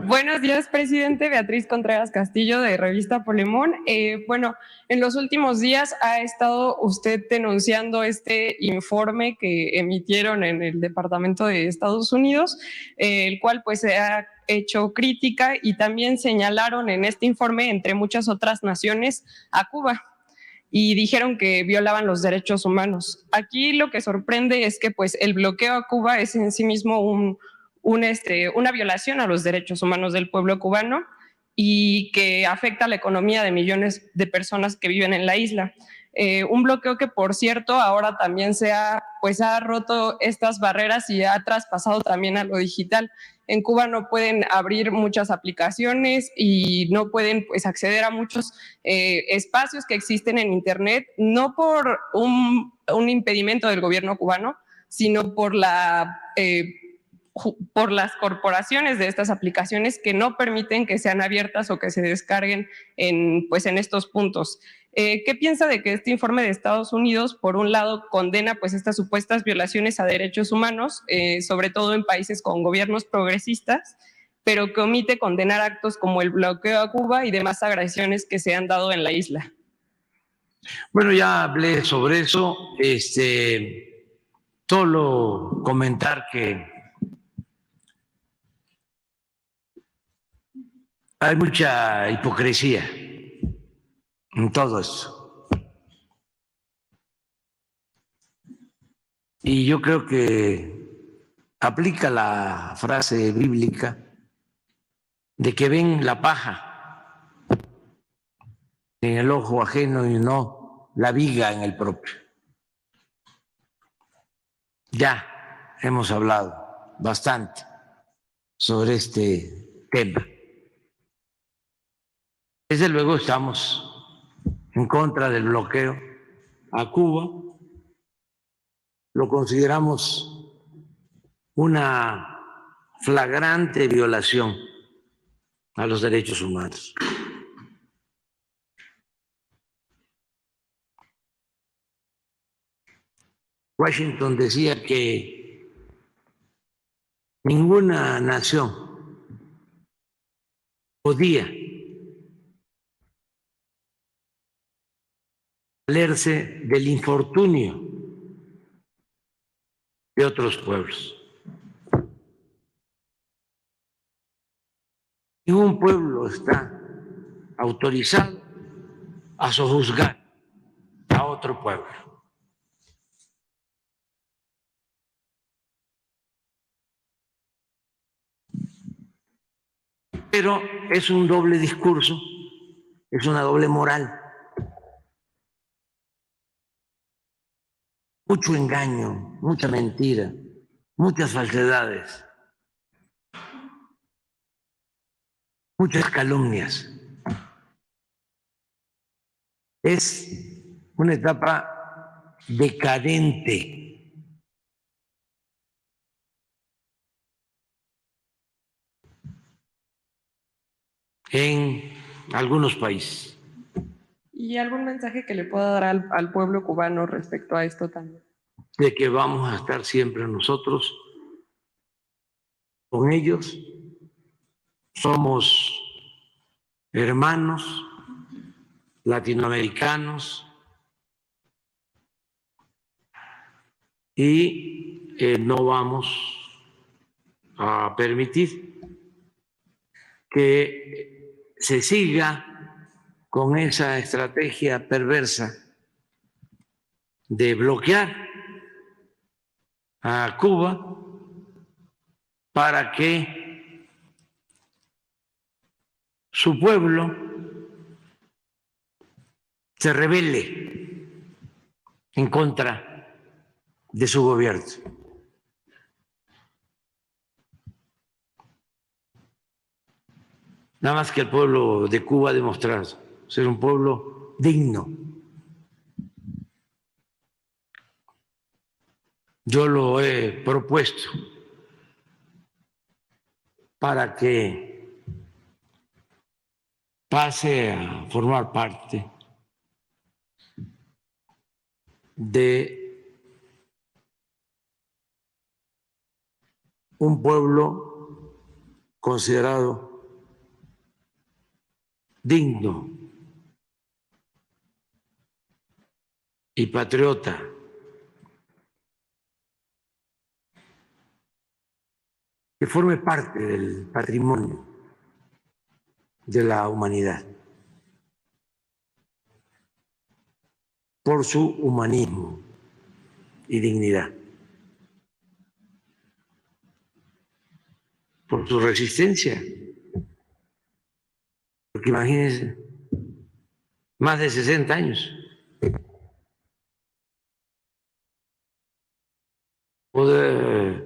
Buenos días, presidente. Beatriz Contreras Castillo, de Revista Polemón. Bueno, en los últimos días ha estado usted denunciando este informe que emitieron en el Departamento de Estados Unidos, el cual pues se ha hecho crítica, y también señalaron en este informe, entre muchas otras naciones, a Cuba, y dijeron que violaban los derechos humanos. Aquí lo que sorprende es que pues el bloqueo a Cuba es en sí mismo una violación a los derechos humanos del pueblo cubano, y que afecta a la economía de millones de personas que viven en la isla. Un bloqueo que, por cierto, ahora también ha roto estas barreras y ha traspasado también a lo digital. En Cuba no pueden abrir muchas aplicaciones y no pueden pues acceder a muchos espacios que existen en Internet, no por un impedimento del gobierno cubano, sino por las corporaciones de estas aplicaciones, que no permiten que sean abiertas o que se descarguen en estos puntos. ¿Qué piensa de que este informe de Estados Unidos, por un lado, condena pues estas supuestas violaciones a derechos humanos, sobre todo en países con gobiernos progresistas, pero que omite condenar actos como el bloqueo a Cuba y demás agresiones que se han dado en la isla? Bueno, ya hablé sobre eso. Solo comentar que hay mucha hipocresía en todo esto. Y yo creo que aplica la frase bíblica de que ven la paja en el ojo ajeno y no la viga en el propio. Ya hemos hablado bastante sobre este tema. Desde luego estamos en contra del bloqueo a Cuba. Lo consideramos una flagrante violación a los derechos humanos. Washington decía que ninguna nación podía valerse del infortunio de otros pueblos. Ningún pueblo está autorizado a sojuzgar a otro pueblo. Pero es un doble discurso, es una doble moral. Mucho engaño, mucha mentira, muchas falsedades, muchas calumnias. Es una etapa decadente. En algunos países. ¿Y algún mensaje que le pueda dar al pueblo cubano respecto a esto también? De que vamos a estar siempre nosotros con ellos. Somos hermanos latinoamericanos y no vamos a permitir que se siga con esa estrategia perversa de bloquear a Cuba para que su pueblo se rebele en contra de su gobierno. Nada más que el pueblo de Cuba ha demostrado ser un pueblo digno. Yo lo he propuesto para que pase a formar parte de un pueblo considerado digno y patriota. Que forme parte del patrimonio de la humanidad por su humanismo y dignidad, por su resistencia. Porque imagínense, más de 60 años. Podemos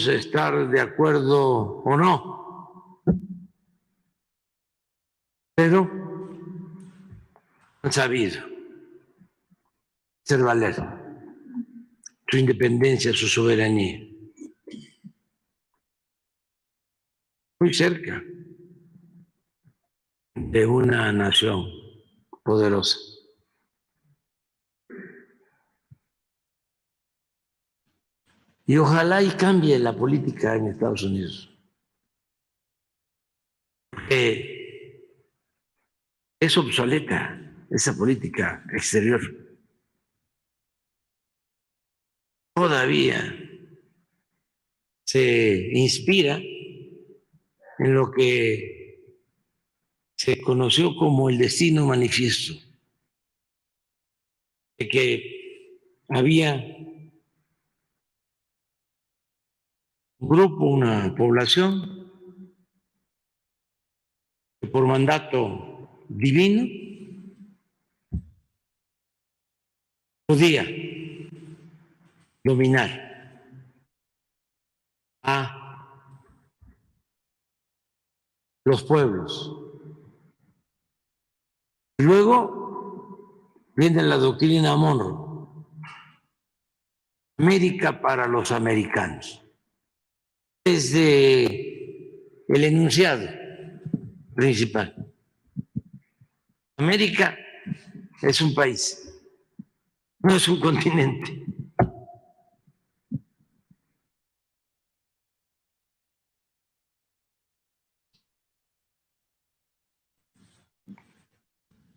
estar de acuerdo o no, pero han sabido hacer valer su independencia, su soberanía. Muy cerca de una nación poderosa. Y ojalá y cambie la política en Estados Unidos. Es obsoleta esa política exterior. Todavía se inspira en lo que se conoció como el destino manifiesto, de que había un grupo, una población, que por mandato divino podía dominar a los pueblos. Luego viene la doctrina Monroe, América para los americanos. Desde el enunciado principal. América es un país, no es un continente.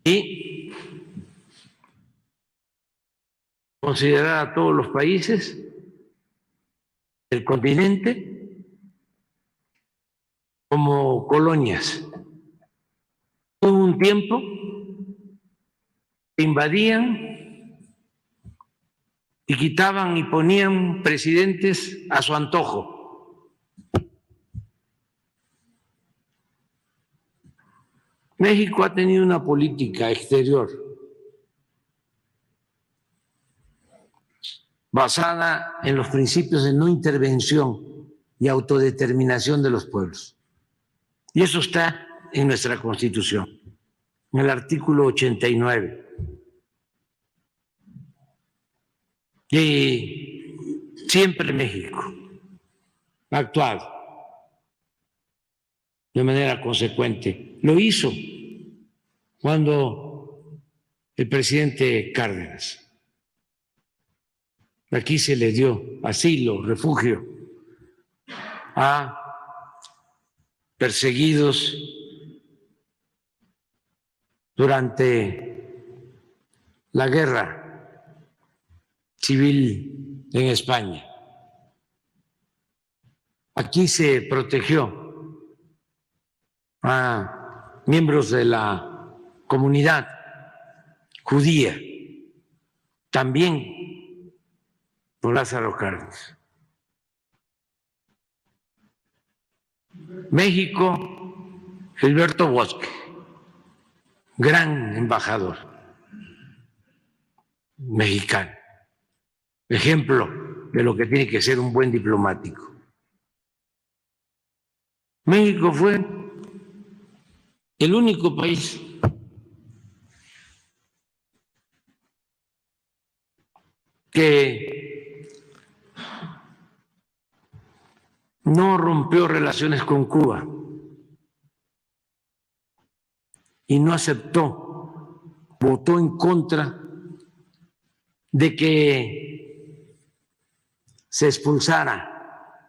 Y considerar a todos los países del continente como colonias. Hubo un tiempo que invadían y quitaban y ponían presidentes a su antojo. México ha tenido una política exterior basada en los principios de no intervención y autodeterminación de los pueblos. Y eso está en nuestra Constitución, en el artículo 89. Y siempre México ha actuado de manera consecuente. Lo hizo cuando el presidente Cárdenas aquí se le dio asilo, refugio a perseguidos durante la guerra civil en España. Aquí se protegió a miembros de la comunidad judía, también por Lázaro Cárdenas. México, Gilberto Bosque, gran embajador mexicano, ejemplo de lo que tiene que ser un buen diplomático. México fue el único país que no rompió relaciones con Cuba y no aceptó, votó en contra de que se expulsara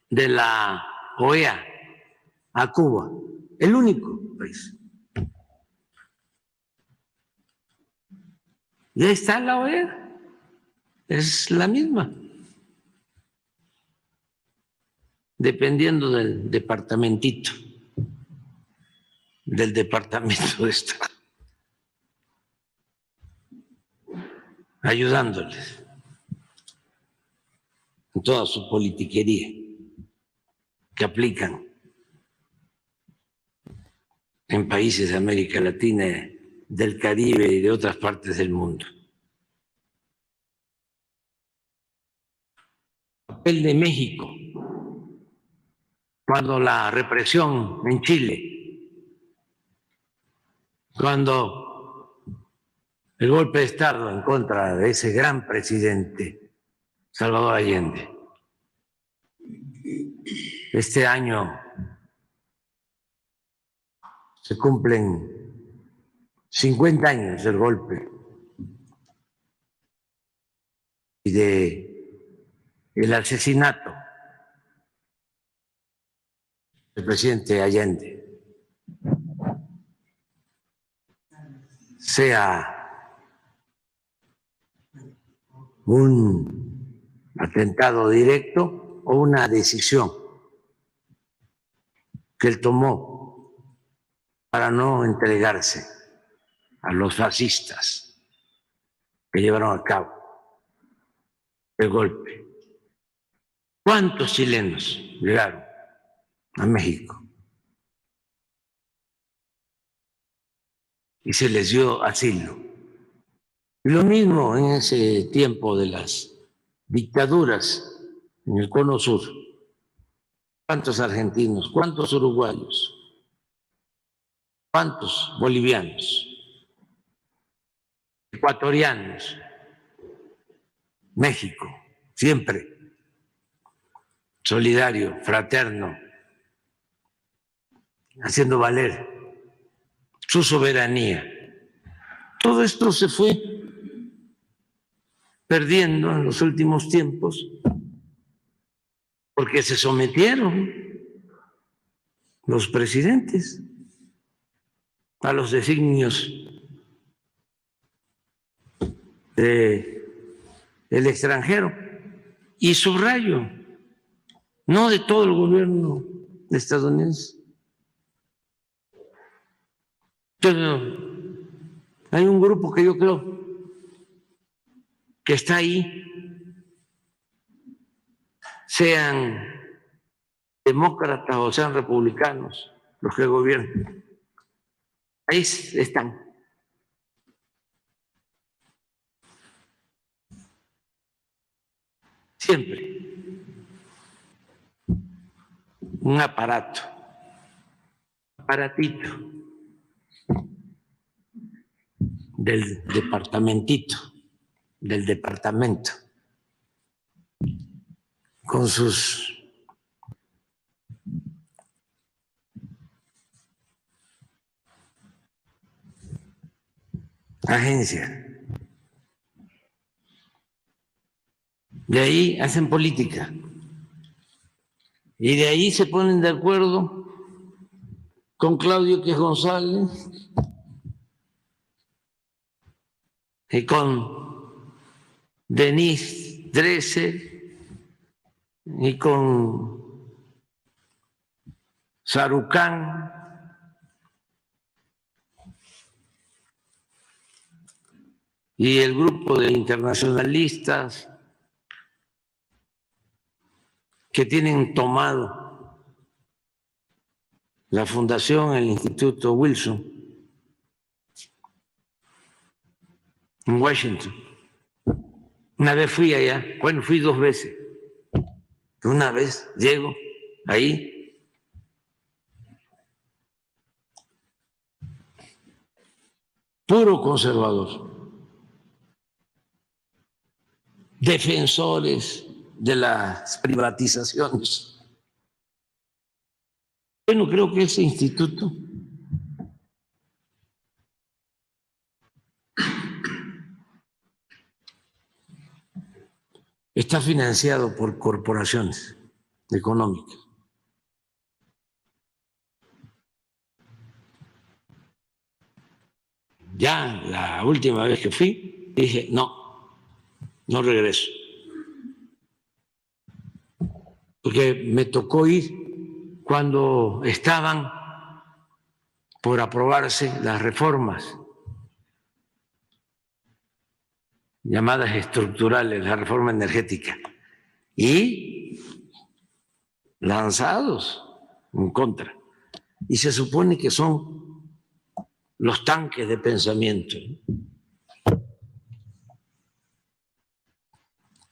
de la OEA a Cuba. El único país. Y ahí está la OEA, es la misma, dependiendo del departamentito, del Departamento de Estado, ayudándoles en toda su politiquería que aplican en países de América Latina, del Caribe y de otras partes del mundo. El papel de México cuando la represión en Chile, cuando el golpe de Estado en contra de ese gran presidente, Salvador Allende. Este año se cumplen 50 años del golpe y del asesinato del presidente Allende. Sea un atentado directo o una decisión que él tomó para no entregarse a los fascistas que llevaron a cabo el golpe. ¿Cuántos chilenos llegaron a México y se les dio asilo? Y lo mismo en ese tiempo de las dictaduras en el Cono Sur. ¿Cuántos argentinos? ¿Cuántos uruguayos? ¿Cuántos bolivianos? Ecuatorianos. México, siempre solidario, fraterno, haciendo valer su soberanía. Todo esto se fue perdiendo en los últimos tiempos porque se sometieron los presidentes a los designios del extranjero. Y subrayo, no de todo el gobierno estadounidense. Pero hay un grupo que yo creo que está ahí, sean demócratas o sean republicanos los que gobiernan. Ahí están. Siempre. Un aparatito del departamentito, del departamento, con sus agencias. De ahí hacen política. Y de ahí se ponen de acuerdo con Claudio X González y con Denise Dresser y con Sarucán y el grupo de internacionalistas que tienen tomado la fundación, el Instituto Wilson, en Washington. Una vez fui allá, bueno, fui 2 veces. Una vez llego ahí, puro conservador, defensores de las privatizaciones. Bueno, creo que ese instituto está financiado por corporaciones económicas. ya la última vez que fui, dije, no regreso. Porque me tocó ir cuando estaban por aprobarse las reformas llamadas estructurales, la reforma energética, y lanzados en contra. Y se supone que son los tanques de pensamiento.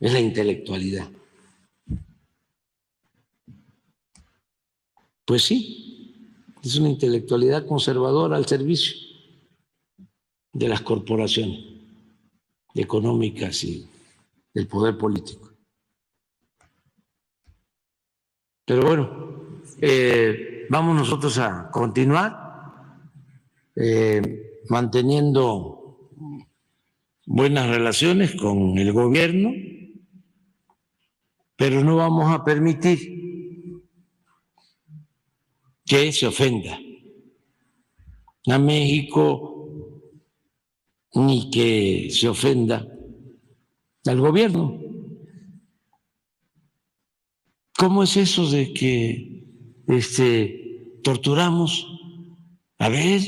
Es la intelectualidad. Pues sí, es una intelectualidad conservadora al servicio de las corporaciones económicas y del poder político. Pero bueno, vamos nosotros a continuar manteniendo buenas relaciones con el gobierno, pero no vamos a permitir que se ofenda a México ni que se ofenda al gobierno. ¿Cómo es eso de que torturamos? A ver,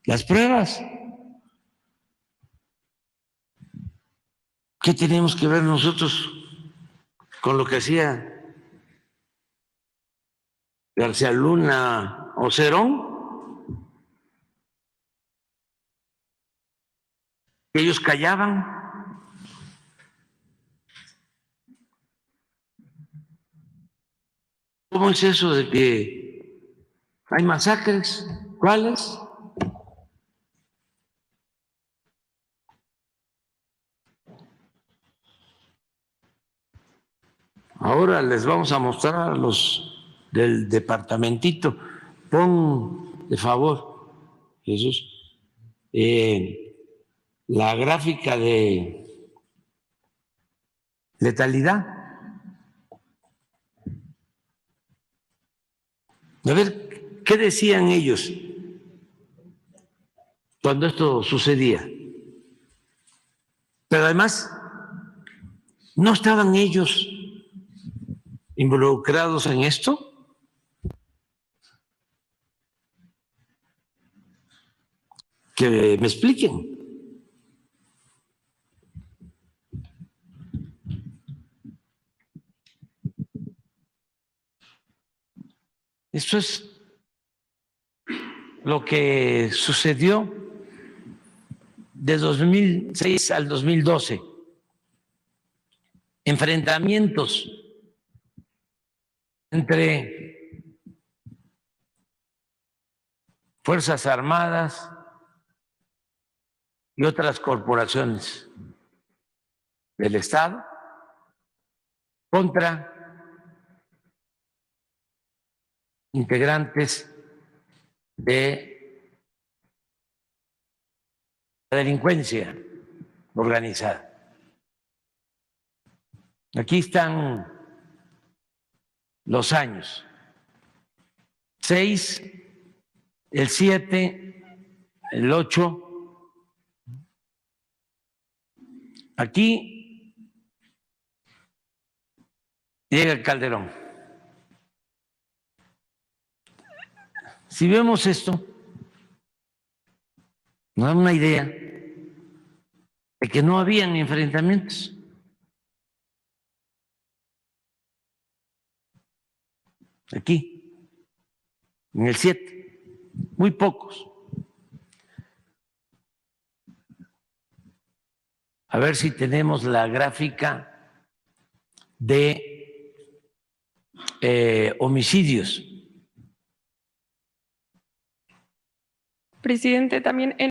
las pruebas. ¿Qué tenemos que ver nosotros con lo que hacía García Luna o Cerón? Ellos callaban. ¿Cómo es eso de que hay masacres? ¿Cuáles? Ahora les vamos a mostrar a los del departamentito. Pon, de favor, Jesús, la gráfica de letalidad. A ver, ¿qué decían ellos cuando esto sucedía? Pero además, ¿no estaban ellos involucrados en esto? Que me expliquen. Esto es lo que sucedió de 2006 al 2012. Enfrentamientos entre Fuerzas Armadas y otras corporaciones del Estado contra integrantes de la delincuencia organizada. Aquí están los años: 6, el 7, el 8. Aquí llega el Calderón. Si vemos esto, nos da una idea de que no habían enfrentamientos. Aquí, en el 7, muy pocos. A ver si tenemos la gráfica de homicidios. Presidente, también en